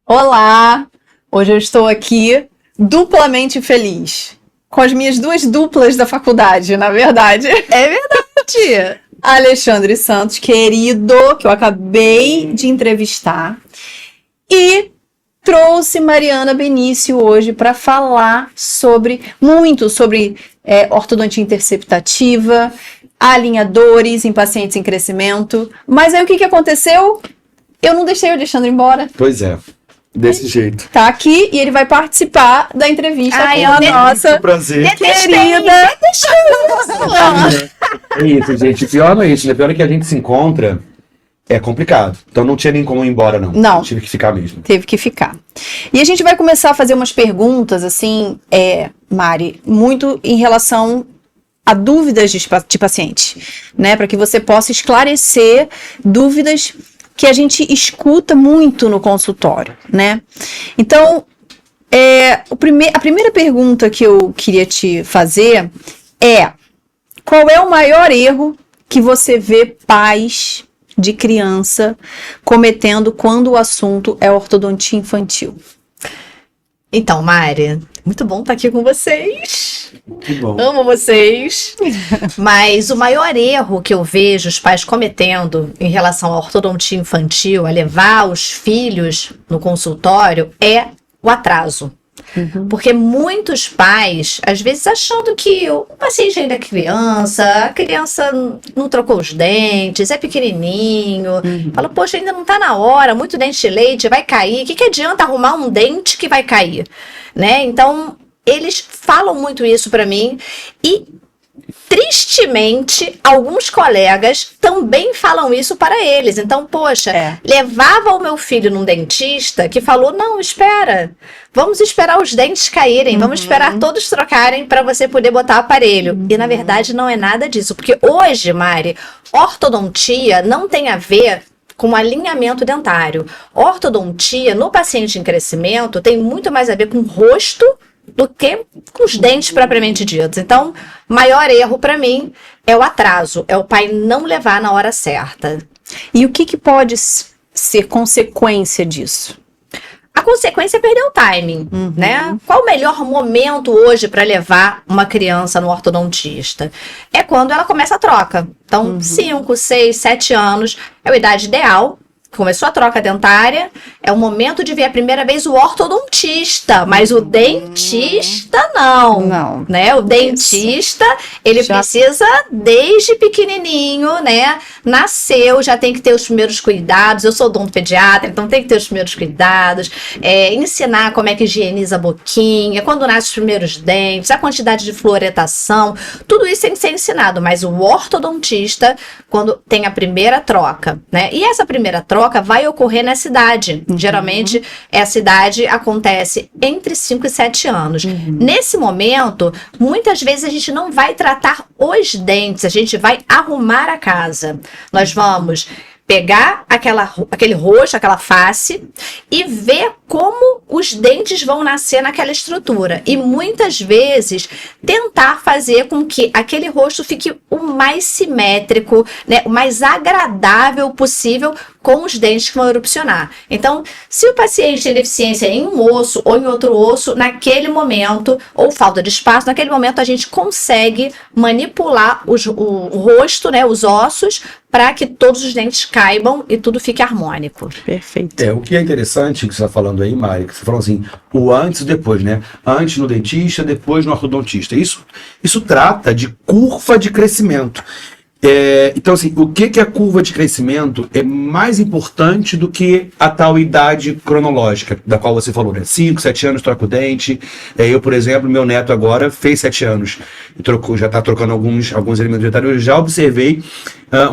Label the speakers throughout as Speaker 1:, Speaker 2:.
Speaker 1: Olá! Hoje eu estou aqui duplamente feliz. Com as minhas duas duplas da faculdade, na verdade.
Speaker 2: É verdade!
Speaker 1: Alexandre Santos, querido, que eu acabei de entrevistar. E trouxe Mariana Benício hoje para falar muito sobre ortodontia interceptativa, alinhadores em pacientes em crescimento. Mas aí o que aconteceu? Eu não deixei o Alexandre embora.
Speaker 3: Pois é, desse jeito.
Speaker 1: Tá aqui e ele vai participar da entrevista com a nossa
Speaker 3: Muito prazer.
Speaker 1: querida.
Speaker 3: É isso, gente. Pior não é isso, né? Pior é que a gente se encontra, é complicado. Então não tinha nem como ir embora, não.
Speaker 1: Não.
Speaker 3: Tive que ficar mesmo.
Speaker 1: Teve que ficar. E a gente vai começar a fazer umas perguntas, assim, Mari, muito em relação a dúvidas de paciente, né? Para que você possa esclarecer dúvidas que a gente escuta muito no consultório, né? Então, a primeira pergunta que eu queria te fazer é: qual é o maior erro que você vê pais de criança cometendo quando o assunto é ortodontia infantil?
Speaker 2: Então, Mari, muito bom estar aqui com vocês.
Speaker 3: Que bom.
Speaker 2: Amo vocês. Mas o maior erro que eu vejo os pais cometendo em relação à ortodontia infantil, a levar os filhos no consultório, é o atraso. Porque muitos pais, às vezes achando que o paciente ainda é criança, a criança não trocou os dentes, é pequenininho, fala, poxa, ainda não tá na hora, muito dente de leite, vai cair, o que adianta arrumar um dente que vai cair? Né? Então, eles falam muito isso pra mim e, tristemente, alguns colegas também falam isso para eles. Então, poxa, levava o meu filho num dentista que falou, não, espera, vamos esperar os dentes caírem, vamos esperar todos trocarem para você poder botar o aparelho. E, na verdade, não é nada disso. Porque hoje, Mari, ortodontia não tem a ver com alinhamento dentário. Ortodontia, no paciente em crescimento, tem muito mais a ver com o rosto do que com os dentes propriamente ditos. Então, maior erro para mim é o atraso, é o pai não levar na hora certa.
Speaker 1: E o que pode ser consequência disso?
Speaker 2: A consequência é perder o timing, né? Qual o melhor momento hoje para levar uma criança no ortodontista? É quando ela começa a troca. Então, 5, 6, 7 anos é a idade ideal. Começou a troca dentária, é o momento de ver a primeira vez o ortodontista, mas o dentista não, né? O dentista, ele precisa desde pequenininho, né? Nasceu, já tem que ter os primeiros cuidados. Eu sou odontopediatra, então tem que ter os primeiros cuidados, ensinar como é que higieniza a boquinha, quando nasce os primeiros dentes, a quantidade de fluoretação, tudo isso tem que ser ensinado, mas o ortodontista, quando tem a primeira troca, né? E essa primeira troca vai ocorrer nessa idade. Geralmente, essa idade acontece entre 5 e 7 anos. Nesse momento, muitas vezes a gente não vai tratar os dentes, a gente vai arrumar a casa. Nós vamos pegar aquele rosto, aquela face e ver como os dentes vão nascer naquela estrutura. E muitas vezes tentar fazer com que aquele rosto fique o mais simétrico, né, o mais agradável possível com os dentes que vão erupcionar. Então, se o paciente tem deficiência em um osso ou em outro osso, naquele momento, ou falta de espaço, naquele momento a gente consegue manipular o rosto, né, os ossos, para que todos os dentes caibam e tudo fique harmônico.
Speaker 1: Perfeito.
Speaker 3: O que é interessante que você está falando aí, Mari, que você falou assim, o antes e depois, né? Antes no dentista, depois no ortodontista. Isso trata de curva de crescimento. Então, assim, o que a curva de crescimento é mais importante do que a tal idade cronológica, da qual você falou, né? 5, 7 anos, troca o dente. Eu, por exemplo, meu neto agora fez 7 anos, e já está trocando alguns elementos dentários. Eu já observei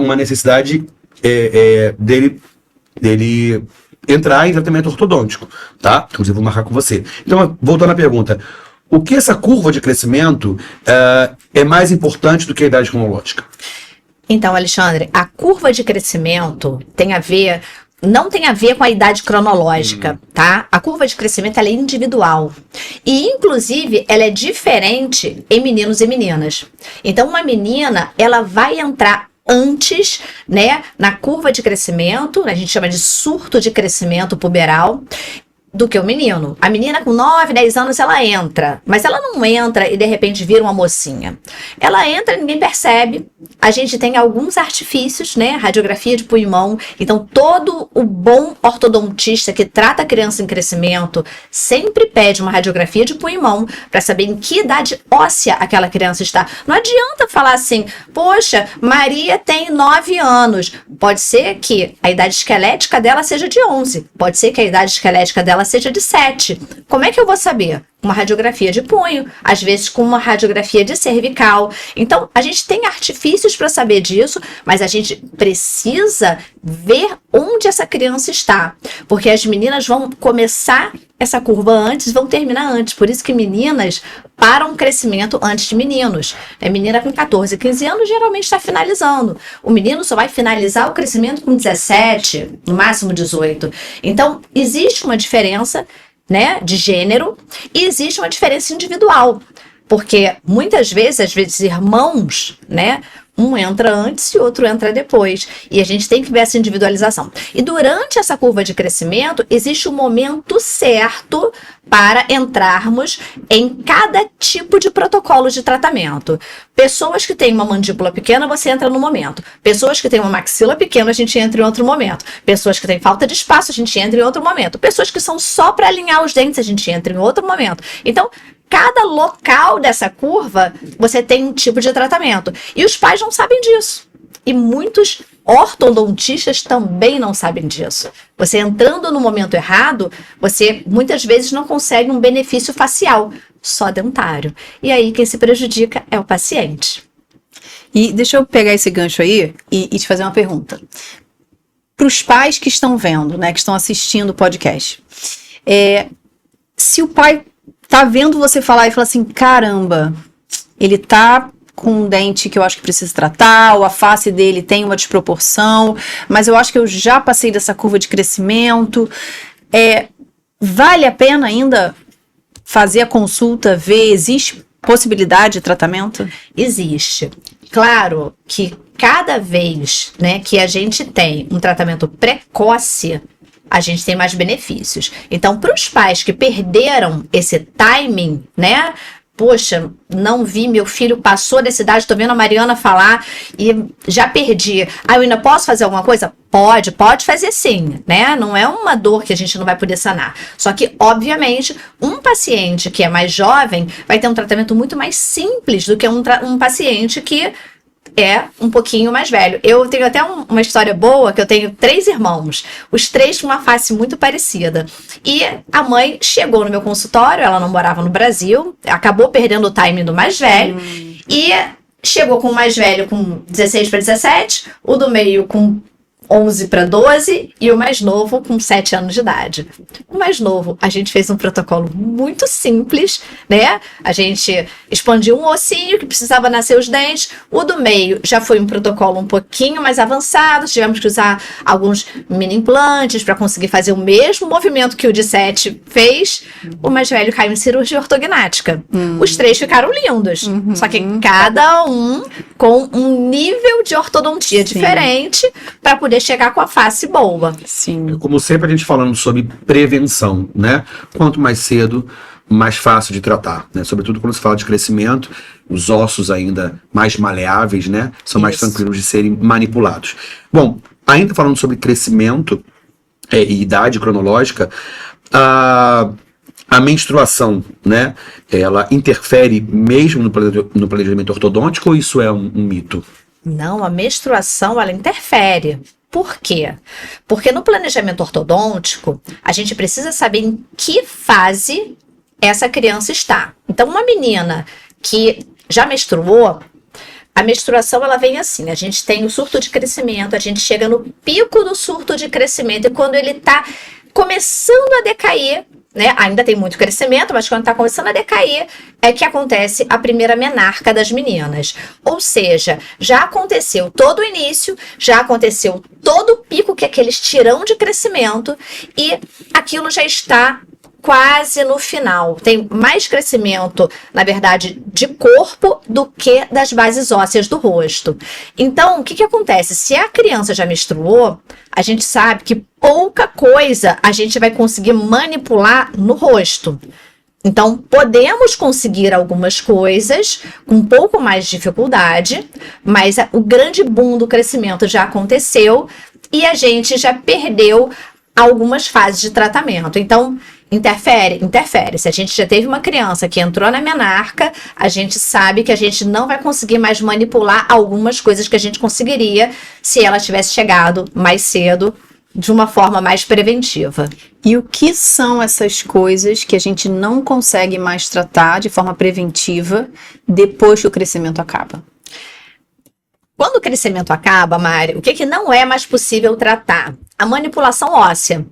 Speaker 3: uma necessidade dele entrar em tratamento ortodôntico, tá? Inclusive, vou marcar com você. Então, voltando à pergunta, o que essa curva de crescimento é mais importante do que a idade cronológica?
Speaker 2: Então, Alexandre, a curva de crescimento não tem a ver com a idade cronológica, tá? A curva de crescimento ela é individual. E, inclusive, ela é diferente em meninos e meninas. Então, uma menina, ela vai entrar antes, né, na curva de crescimento, a gente chama de surto de crescimento puberal. do que o menino. A menina com 9, 10 anos, ela entra, mas ela não entra e de repente vira uma mocinha. Ela entra e ninguém percebe. A gente tem alguns artifícios, né? Radiografia de punho e mão. Então, todo o bom ortodontista que trata a criança em crescimento sempre pede uma radiografia de punho e mão para saber em que idade óssea aquela criança está. Não adianta falar assim, poxa, Maria tem 9 anos. Pode ser que a idade esquelética dela seja de 11. Pode ser que a idade esquelética dela seja de 7. Como é que eu vou saber? Uma radiografia de punho, às vezes com uma radiografia de cervical. Então, a gente tem artifícios para saber disso, mas a gente precisa ver onde essa criança está. Porque as meninas vão começar essa curva antes, vão terminar antes. Por isso que meninas param o crescimento antes de meninos. A menina com 14, 15 anos geralmente está finalizando. O menino só vai finalizar o crescimento com 17, no máximo 18. Então, existe uma diferença, né, de gênero, e existe uma diferença individual, porque muitas vezes, às vezes, irmãos, né, um entra antes e outro entra depois, e a gente tem que ver essa individualização. E durante essa curva de crescimento, existe um momento certo para entrarmos em cada tipo de protocolo de tratamento. Pessoas que têm uma mandíbula pequena, você entra no momento. Pessoas que têm uma maxila pequena, a gente entra em outro momento. Pessoas que têm falta de espaço, a gente entra em outro momento. Pessoas que são só para alinhar os dentes, a gente entra em outro momento. Então, cada local dessa curva, você tem um tipo de tratamento. E os pais não sabem disso. E muitos ortodontistas também não sabem disso. Você entrando no momento errado, você muitas vezes não consegue um benefício facial, só dentário. E aí quem se prejudica é o paciente.
Speaker 1: E deixa eu pegar esse gancho aí e te fazer uma pergunta. Para os pais que estão vendo, né, que estão assistindo o podcast, se o pai tá vendo você falar e fala assim, caramba, ele tá com um dente que eu acho que precisa tratar, ou a face dele tem uma desproporção, mas eu acho que eu já passei dessa curva de crescimento. Vale a pena ainda fazer a consulta, ver, existe possibilidade de tratamento?
Speaker 2: Existe. Claro que cada vez, né, que a gente tem um tratamento precoce, a gente tem mais benefícios. Então, para os pais que perderam esse timing, né? Poxa, não vi, meu filho passou dessa idade, tô vendo a Mariana falar e já perdi. Eu ainda posso fazer alguma coisa? Pode fazer sim, né? Não é uma dor que a gente não vai poder sanar. Só que, obviamente, um paciente que é mais jovem vai ter um tratamento muito mais simples do que um paciente que é um pouquinho mais velho. Eu tenho até uma história boa, que eu tenho 3 irmãos, os 3 com uma face muito parecida. E a mãe chegou no meu consultório, ela não morava no Brasil, acabou perdendo o time do mais velho, e chegou com o mais velho com 16 para 17, o do meio com 11 para 12 e o mais novo com 7 anos de idade. O mais novo, a gente fez um protocolo muito simples, né? A gente expandiu um ossinho que precisava nascer os dentes. O do meio já foi um protocolo um pouquinho mais avançado. Tivemos que usar alguns mini implantes para conseguir fazer o mesmo movimento que o de 7 fez. O mais velho caiu em cirurgia ortognática. Os 3 ficaram lindos. Só que cada um com um nível de ortodontia diferente para poder chegar com a face boa.
Speaker 1: Sim.
Speaker 3: Como sempre, a gente falando sobre prevenção, né? Quanto mais cedo, mais fácil de tratar, né? Sobretudo quando se fala de crescimento, os ossos ainda mais maleáveis, né? São mais tranquilos de serem manipulados. Bom, ainda falando sobre crescimento e idade cronológica, a menstruação, né? Ela interfere mesmo no planejamento ortodôntico ou isso é um mito?
Speaker 2: Não, a menstruação, ela interfere. Por quê? Porque no planejamento ortodôntico, a gente precisa saber em que fase essa criança está. Então, uma menina que já menstruou, a menstruação ela vem assim, a gente tem o surto de crescimento, a gente chega no pico do surto de crescimento e quando ele está começando a decair, né? Ainda tem muito crescimento, mas quando está começando a decair, é que acontece a primeira menarca das meninas. Ou seja, já aconteceu todo o início, já aconteceu todo o pico, que é aquele estirão de crescimento, e aquilo já está quase no final. Tem mais crescimento, na verdade, de corpo do que das bases ósseas do rosto. Então, o que acontece? Se a criança já menstruou, a gente sabe que pouca coisa a gente vai conseguir manipular no rosto. Então, podemos conseguir algumas coisas com um pouco mais de dificuldade, mas o grande boom do crescimento já aconteceu e a gente já perdeu algumas fases de tratamento. Então, interfere. Se a gente já teve uma criança que entrou na menarca, a gente sabe que a gente não vai conseguir mais manipular algumas coisas que a gente conseguiria se ela tivesse chegado mais cedo, de uma forma mais preventiva.
Speaker 1: E o que são essas coisas que a gente não consegue mais tratar de forma preventiva depois que o crescimento acaba?
Speaker 2: Quando o crescimento acaba, Mari, o que não é mais possível tratar? A manipulação óssea.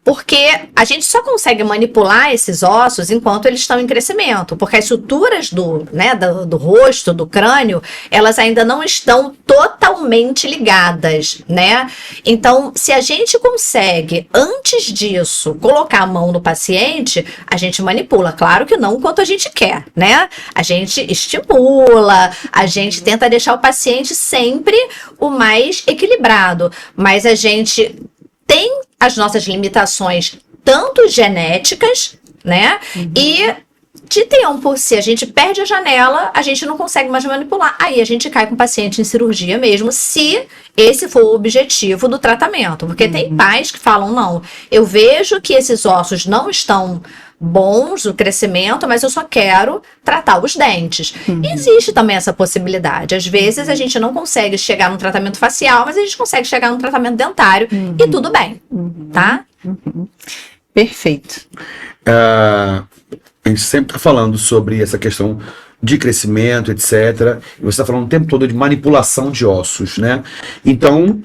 Speaker 2: Porque a gente só consegue manipular esses ossos enquanto eles estão em crescimento. Porque as suturas do rosto, do crânio, elas ainda não estão totalmente ligadas, né? Então, se a gente consegue, antes disso, colocar a mão no paciente, a gente manipula. Claro que não quanto a gente quer, né? A gente estimula, a gente tenta deixar o paciente sempre o mais equilibrado. Mas a gente tem as nossas limitações, tanto genéticas, né? E de tempo. Se a gente perde a janela, a gente não consegue mais manipular. Aí a gente cai com o paciente em cirurgia mesmo, se esse for o objetivo do tratamento. Porque tem pais que falam, não, eu vejo que esses ossos não estão bons no crescimento, mas eu só quero tratar os dentes. Existe também essa possibilidade. Às vezes a gente não consegue chegar no tratamento facial, mas a gente consegue chegar no tratamento dentário e tudo bem, tá?
Speaker 1: Perfeito.
Speaker 3: A gente sempre está falando sobre essa questão de crescimento, etc. E você está falando o tempo todo de manipulação de ossos, né? Então,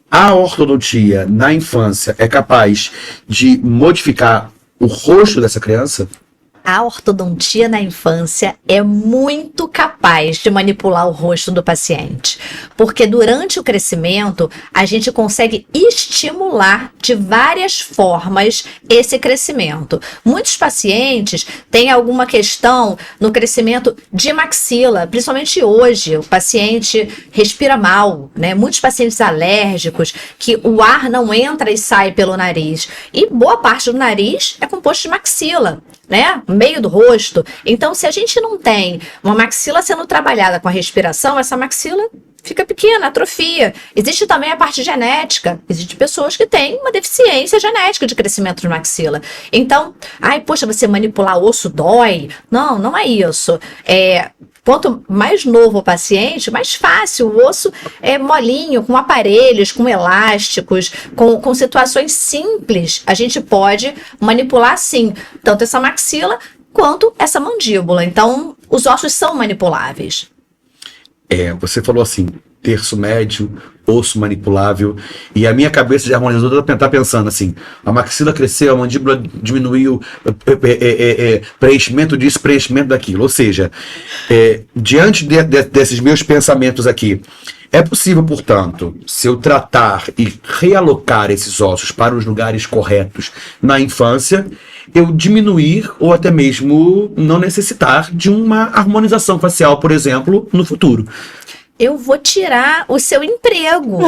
Speaker 3: a ortodontia na infância é capaz de modificar o rosto dessa criança?
Speaker 2: A ortodontia na infância é muito capaz de manipular o rosto do paciente, porque durante o crescimento a gente consegue estimular de várias formas esse crescimento. Muitos pacientes têm alguma questão no crescimento de maxila, principalmente hoje, o paciente respira mal, né? Muitos pacientes alérgicos que o ar não entra e sai pelo nariz, e boa parte do nariz é composto de maxila, né? Meio do rosto. Então, se a gente não tem uma maxila sendo trabalhada com a respiração, essa maxila fica pequena, atrofia. Existe também a parte genética. Existem pessoas que têm uma deficiência genética de crescimento de maxila. Então, poxa, você manipular osso dói? Não, não é isso. Quanto mais novo o paciente, mais fácil. O osso é molinho, com aparelhos, com elásticos, com situações simples. A gente pode manipular, sim, tanto essa maxila quanto essa mandíbula. Então, os ossos são manipuláveis.
Speaker 3: Você falou assim, terço médio, osso manipulável, e a minha cabeça de harmonizador tá pensando assim, a maxila cresceu, a mandíbula diminuiu, preenchimento disso, preenchimento daquilo. Ou seja, diante desses meus pensamentos aqui, é possível, portanto, se eu tratar e realocar esses ossos para os lugares corretos na infância, eu diminuir ou até mesmo não necessitar de uma harmonização facial, por exemplo, no futuro.
Speaker 2: Eu vou tirar o seu emprego.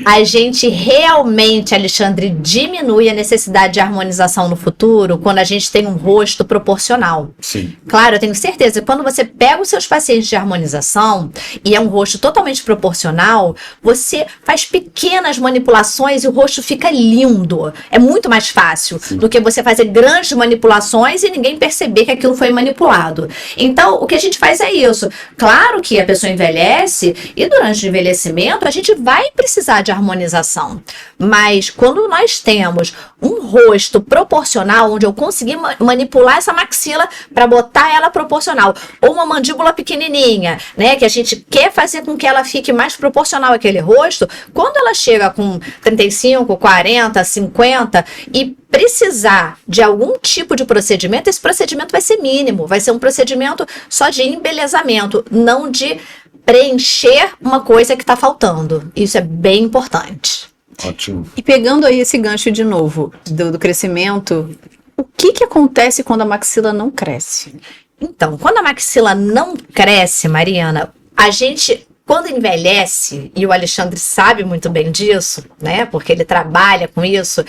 Speaker 2: A gente realmente, Alexandre, diminui a necessidade de harmonização no futuro quando a gente tem um rosto proporcional.
Speaker 3: Sim.
Speaker 2: Claro, eu tenho certeza que quando você pega os seus pacientes de harmonização e é um rosto totalmente proporcional, você faz pequenas manipulações e o rosto fica lindo. É muito mais fácil do que você fazer grandes manipulações e ninguém perceber que aquilo foi manipulado. Então, o que a gente faz é isso. Claro que a pessoa envelhece e durante o envelhecimento a gente vai precisar de harmonização. Mas quando nós temos um rosto proporcional, onde eu consegui manipular essa maxila para botar ela proporcional, ou uma mandíbula pequenininha, né, que a gente quer fazer com que ela fique mais proporcional àquele rosto, quando ela chega com 35, 40, 50 e precisar de algum tipo de procedimento, esse procedimento vai ser mínimo, vai ser um procedimento só de embelezamento, não de preencher uma coisa que está faltando. Isso é bem importante.
Speaker 3: Ótimo.
Speaker 1: E pegando aí esse gancho de novo do crescimento, o que acontece quando a maxila não cresce?
Speaker 2: Então, quando a maxila não cresce, Mariana, a gente, quando envelhece, e o Alexandre sabe muito bem disso, né? Porque ele trabalha com isso,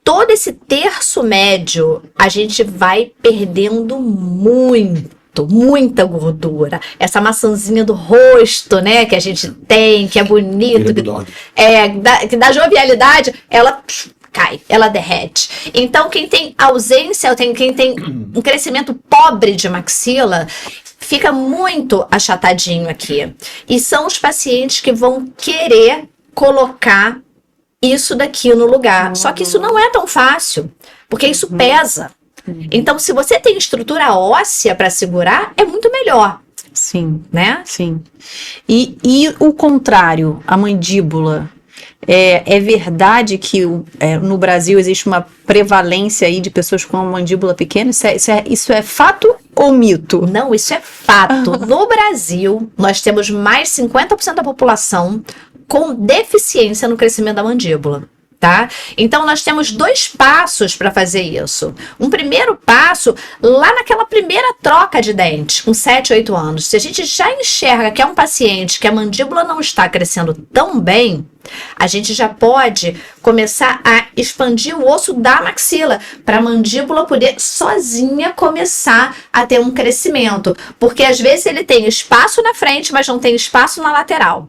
Speaker 2: todo esse terço médio, a gente vai perdendo muita gordura. Essa maçãzinha do rosto, né, que a gente tem, que é bonito, que dá jovialidade, ela cai, ela derrete. Então, quem tem ausência, quem tem um crescimento pobre de maxila, fica muito achatadinho aqui. E são os pacientes que vão querer colocar isso daqui no lugar. Só que isso não é tão fácil, porque isso pesa. Então, se você tem estrutura óssea para segurar, é muito melhor.
Speaker 1: Sim,
Speaker 2: né?
Speaker 1: Sim. E o contrário, a mandíbula. É verdade que no Brasil existe uma prevalência aí de pessoas com a mandíbula pequena? Isso é fato ou mito?
Speaker 2: Não, isso é fato. No Brasil, nós temos mais 50% da população com deficiência no crescimento da mandíbula. Tá? Então, nós temos 2 passos para fazer isso. Um primeiro passo, lá naquela primeira troca de dente, com 7, 8 anos. Se a gente já enxerga que é um paciente que a mandíbula não está crescendo tão bem, a gente já pode começar a expandir o osso da maxila, para a mandíbula poder sozinha começar a ter um crescimento. Porque às vezes ele tem espaço na frente, mas não tem espaço na lateral.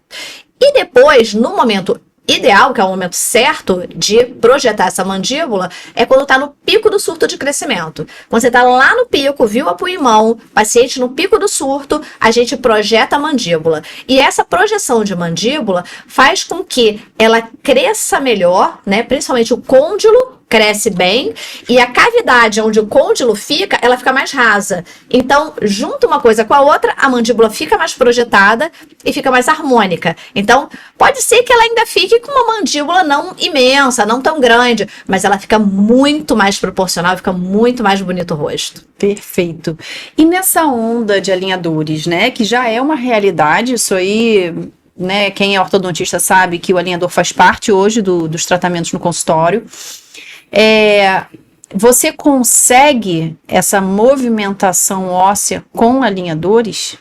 Speaker 2: E depois, no momento ideal, que é o momento certo de projetar essa mandíbula, é quando está no pico do surto de crescimento. Quando você está lá no pico, viu a pulmão, paciente no pico do surto, a gente projeta a mandíbula. E essa projeção de mandíbula faz com que ela cresça melhor, né? Principalmente o côndilo cresce bem, e a cavidade onde o côndilo fica, ela fica mais rasa. Então, junta uma coisa com a outra, a mandíbula fica mais projetada e fica mais harmônica. Então, pode ser que ela ainda fique com uma mandíbula não imensa, não tão grande, mas ela fica muito mais proporcional, fica muito mais bonito o rosto.
Speaker 1: Perfeito. E nessa onda de alinhadores, né, que já é uma realidade, isso aí, né, quem é ortodontista sabe que o alinhador faz parte hoje dos tratamentos no consultório. Você consegue essa movimentação óssea com alinhadores?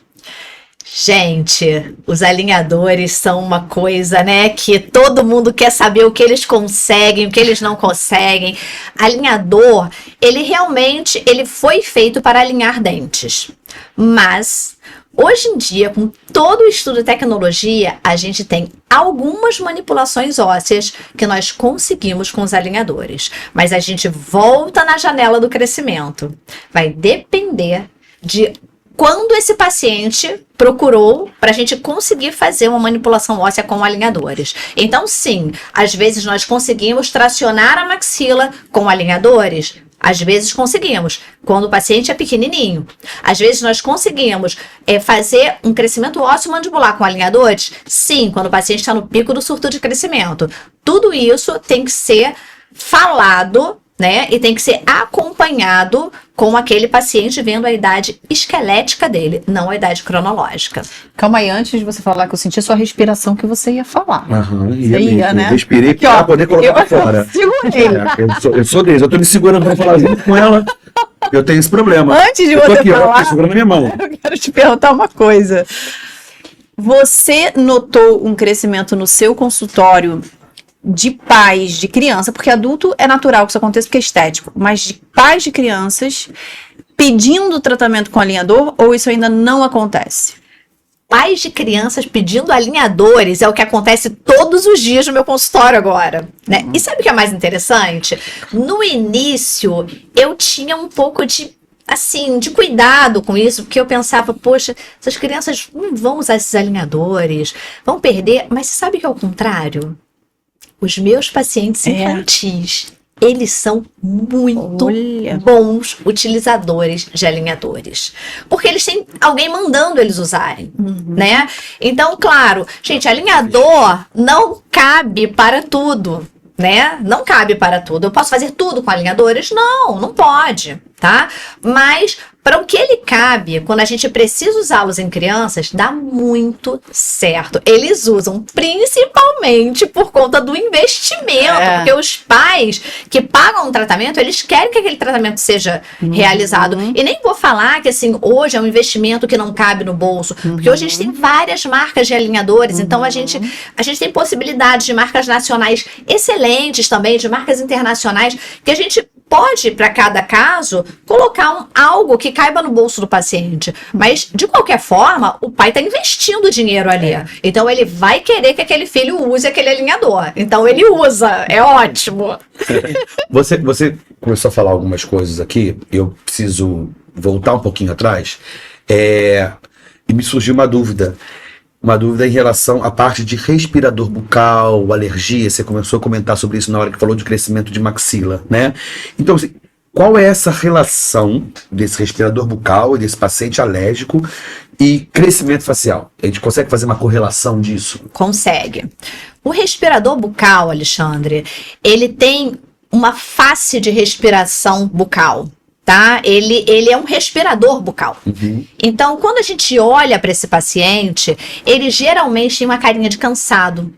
Speaker 2: Gente, os alinhadores são uma coisa, né, que todo mundo quer saber o que eles conseguem, o que eles não conseguem. Alinhador, ele foi feito para alinhar dentes, mas hoje em dia, com todo o estudo de tecnologia, a gente tem algumas manipulações ósseas que nós conseguimos com os alinhadores. Mas a gente volta na janela do crescimento. Vai depender de quando esse paciente procurou para a gente conseguir fazer uma manipulação óssea com alinhadores. Então, sim, às vezes nós conseguimos tracionar a maxila com alinhadores. Às vezes conseguimos, quando o paciente é pequenininho. Às vezes nós conseguimos fazer um crescimento ósseo mandibular com alinhadores. Sim, quando o paciente está no pico do surto de crescimento. Tudo isso tem que ser falado, né? E tem que ser acompanhado com aquele paciente vendo a idade esquelética dele, não a idade cronológica.
Speaker 1: Calma aí, antes de você falar, que eu senti a sua respiração que você ia falar.
Speaker 3: Ia, né? Eu respirei para poder colocar pra fora. Eu sou deles, eu tô me segurando para falar junto com ela. Eu tenho esse problema.
Speaker 1: Antes de você falar,
Speaker 3: eu tô segurando minha mão.
Speaker 1: Eu quero te perguntar uma coisa. Você notou um crescimento no seu consultório de pais de criança, porque adulto é natural que isso aconteça porque é estético, mas de pais de crianças pedindo tratamento com alinhador, ou isso ainda não acontece?
Speaker 2: Pais de crianças pedindo alinhadores é o que acontece todos os dias no meu consultório agora, né? E sabe o que é mais interessante? No início, eu tinha um pouco de cuidado com isso, porque eu pensava, poxa, essas crianças não vão usar esses alinhadores, vão perder, mas você sabe que é o contrário? Os meus pacientes infantis, eles são muito bons utilizadores de alinhadores. Porque eles têm alguém mandando eles usarem, né? Então, claro, gente, alinhador não cabe para tudo, né? Não cabe para tudo. Eu posso fazer tudo com alinhadores? Não, não pode, tá? Mas para o que ele cabe, quando a gente precisa usá-los em crianças, dá muito certo. Eles usam principalmente por conta do investimento, porque os pais que pagam o tratamento, eles querem que aquele tratamento seja realizado. E nem vou falar que assim, hoje é um investimento que não cabe no bolso, porque hoje a gente tem várias marcas de alinhadores, então a gente tem possibilidades de marcas nacionais excelentes também, de marcas internacionais, que a gente pode, para cada caso, colocar algo que caiba no bolso do paciente. Mas, de qualquer forma, o pai está investindo dinheiro ali. Então, ele vai querer que aquele filho use aquele alinhador. Então, ele usa. É ótimo.
Speaker 3: Você começou a falar algumas coisas aqui. Eu preciso voltar um pouquinho atrás. E me surgiu uma dúvida. Uma dúvida em relação à parte de respirador bucal, alergia. Você começou a comentar sobre isso na hora que falou de crescimento de maxila, né? Então, assim, qual é essa relação desse respirador bucal e desse paciente alérgico e crescimento facial? A gente consegue fazer uma correlação disso?
Speaker 2: Consegue. O respirador bucal, Alexandre, ele tem uma face de respiração bucal. Tá? Ele é um respirador bucal. Então, quando a gente olha para esse paciente, ele geralmente tem uma carinha de cansado.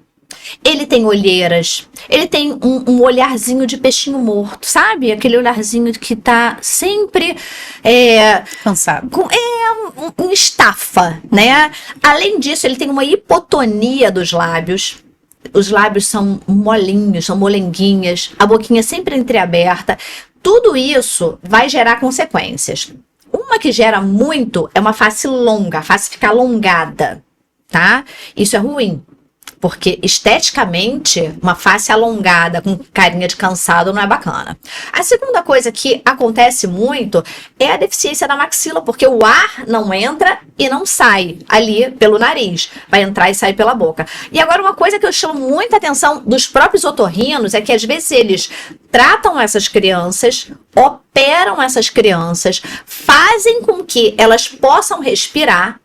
Speaker 2: Ele tem olheiras, ele tem um olharzinho de peixinho morto, sabe? Aquele olharzinho que tá sempre
Speaker 1: cansado.
Speaker 2: Um estafa, né? Além disso, ele tem uma hipotonia dos lábios. Os lábios são molinhos, são molenguinhas, a boquinha sempre entreaberta. Tudo isso vai gerar consequências. Uma que gera muito é uma face longa, a face fica alongada, tá? Isso é ruim, porque esteticamente uma face alongada com carinha de cansado não é bacana. A segunda coisa que acontece muito é a deficiência da maxila, porque o ar não entra e não sai ali pelo nariz, vai entrar e sair pela boca. E agora uma coisa que eu chamo muita atenção dos próprios otorrinos é que às vezes eles tratam essas crianças, operam essas crianças, fazem com que elas possam respirar,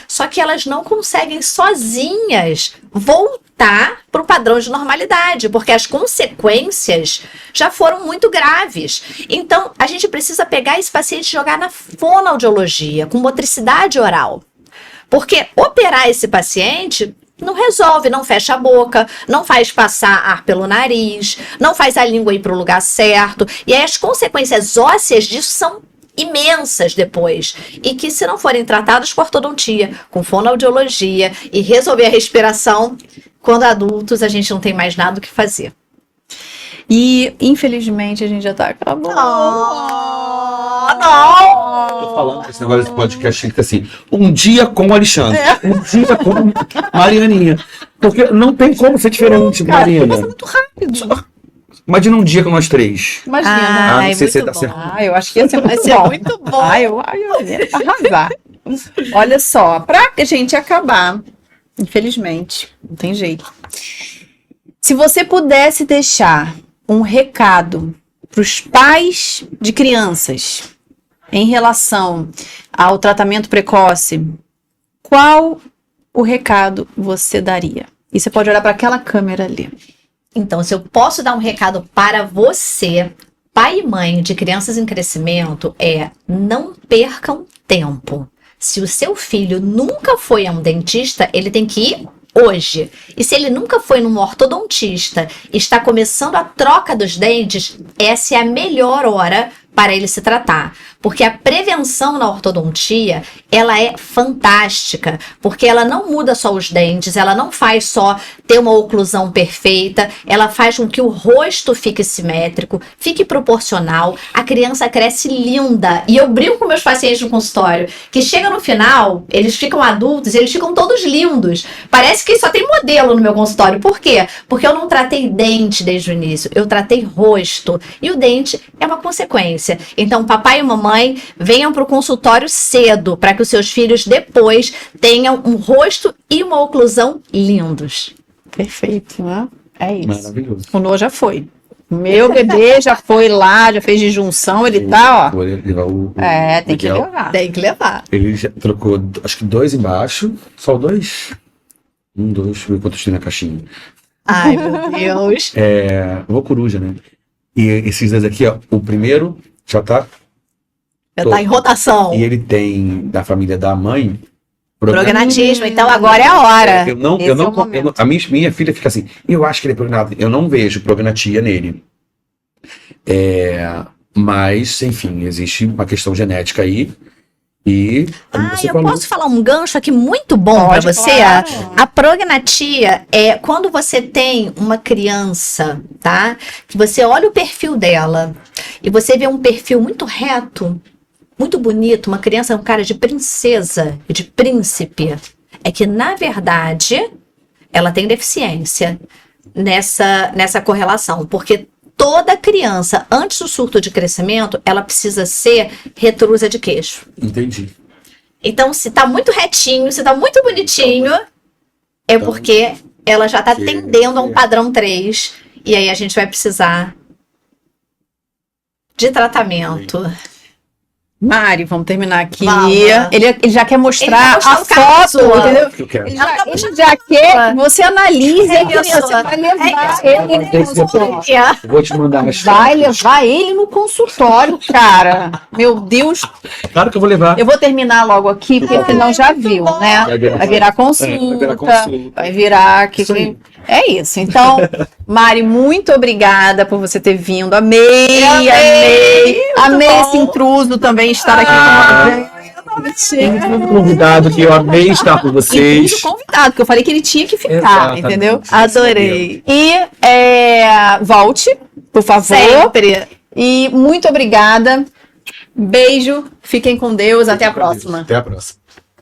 Speaker 2: só que elas não conseguem sozinhas voltar para o padrão de normalidade, porque as consequências já foram muito graves. Então, a gente precisa pegar esse paciente e jogar na fonoaudiologia, com motricidade oral. Porque operar esse paciente não resolve, não fecha a boca, não faz passar ar pelo nariz, não faz a língua ir para o lugar certo. E aí as consequências ósseas disso são imensas depois, e que se não forem tratadas com ortodontia, com fonoaudiologia e resolver a respiração, quando adultos a gente não tem mais nada o que fazer.
Speaker 1: E infelizmente a gente já tá acabando.
Speaker 3: Tô falando que esse negócio desse podcast fica assim, um dia com o Alexandre, um dia com Marianinha, porque não tem como ser diferente, Mariana.
Speaker 1: Passa muito rápido.
Speaker 3: Imagina um dia com nós três.
Speaker 1: Imagina.
Speaker 3: Não sei se tá certo.
Speaker 1: Eu acho que ia ser muito bom. Eu ia arrasar. Olha só, pra gente acabar, infelizmente, não tem jeito. Se você pudesse deixar um recado para os pais de crianças em relação ao tratamento precoce, qual o recado você daria? E você pode olhar para aquela câmera ali.
Speaker 2: Então, se eu posso dar um recado para você, pai e mãe de crianças em crescimento, não percam tempo. Se o seu filho nunca foi a um dentista, ele tem que ir hoje. E se ele nunca foi num ortodontista e está começando a troca dos dentes, essa é a melhor hora para ele se tratar. Porque a prevenção na ortodontia, ela é fantástica, porque ela não muda só os dentes, ela não faz só ter uma oclusão perfeita, ela faz com que o rosto fique simétrico, fique proporcional, a criança cresce linda. E eu brinco com meus pacientes no consultório, que chega no final, eles ficam adultos, eles ficam todos lindos. Parece que só tem modelo no meu consultório. Por quê? Porque eu não tratei dente desde o início, eu tratei rosto. E o dente é uma consequência. Então, papai e mamãe, venham para o consultório cedo, para que os seus filhos depois tenham um rosto e uma oclusão lindos.
Speaker 1: Perfeito, né? É isso.
Speaker 3: Maravilhoso.
Speaker 1: O Noah já foi. Meu bebê já foi lá, já fez de junção, ele tá, ó.
Speaker 3: Vou levar
Speaker 1: Tem que levar.
Speaker 2: Tem que levar.
Speaker 3: Ele já trocou, acho que 2 embaixo. Só 2? 1, 2, deixa eu ver quantos tem na caixinha.
Speaker 2: Ai, meu Deus.
Speaker 3: Vou coruja, né? E esses dois aqui, ó. O primeiro já tá
Speaker 2: Já tá em rotação.
Speaker 3: E ele tem, da família da mãe,
Speaker 2: Prognatismo, então agora é a hora.
Speaker 3: A minha filha fica assim, eu acho que ele é prognado. Eu não vejo prognatia nele. Mas, enfim, existe uma questão genética aí. E, como você
Speaker 2: eu
Speaker 3: falou,
Speaker 2: posso falar um gancho aqui muito bom para
Speaker 1: Pode,
Speaker 2: você?
Speaker 1: claro.
Speaker 2: A prognatia é quando você tem uma criança, tá? Que você olha o perfil dela e você vê um perfil muito reto, muito bonito, uma criança com cara de princesa, de príncipe. É que, na verdade, ela tem deficiência nessa correlação, porque toda criança, antes do surto de crescimento, ela precisa ser retrusa de queixo.
Speaker 3: entendi.
Speaker 2: Então, se tá muito retinho, se tá muito bonitinho, é porque ela já tá tendendo a um padrão 3. E aí a gente vai precisar de tratamento.
Speaker 1: Mari, vamos terminar aqui.
Speaker 2: Vamos.
Speaker 1: Ele já quer mostrar
Speaker 2: Ele vai mostrar
Speaker 1: a
Speaker 2: o caso
Speaker 1: foto,
Speaker 2: sua.
Speaker 1: entendeu?
Speaker 3: Que eu quero.
Speaker 1: Ele já quer que você analise a criança,
Speaker 2: isso.
Speaker 1: vai levar
Speaker 2: É
Speaker 1: ele no
Speaker 3: isso.
Speaker 1: consultório.
Speaker 3: Eu vou te mandar mais
Speaker 1: Vai levar ele no consultório, cara. Meu Deus.
Speaker 3: Claro que eu vou levar.
Speaker 1: Eu vou terminar logo aqui, porque senão já viu, né? Vai virar consulta, vai virar que
Speaker 3: Isso aí.
Speaker 1: é isso. Então, Mari, muito obrigada por você ter vindo. Amei esse intruso também estar aqui com a gente.
Speaker 3: Muito convidado que eu amei estar com vocês.
Speaker 1: Intruso convidado, porque eu falei que ele tinha que ficar,
Speaker 3: Exatamente.
Speaker 1: entendeu?
Speaker 2: Adorei.
Speaker 1: E volte, por favor.
Speaker 2: Sempre.
Speaker 1: E muito obrigada. Beijo, fiquem com Deus, até a próxima.
Speaker 3: Até a próxima.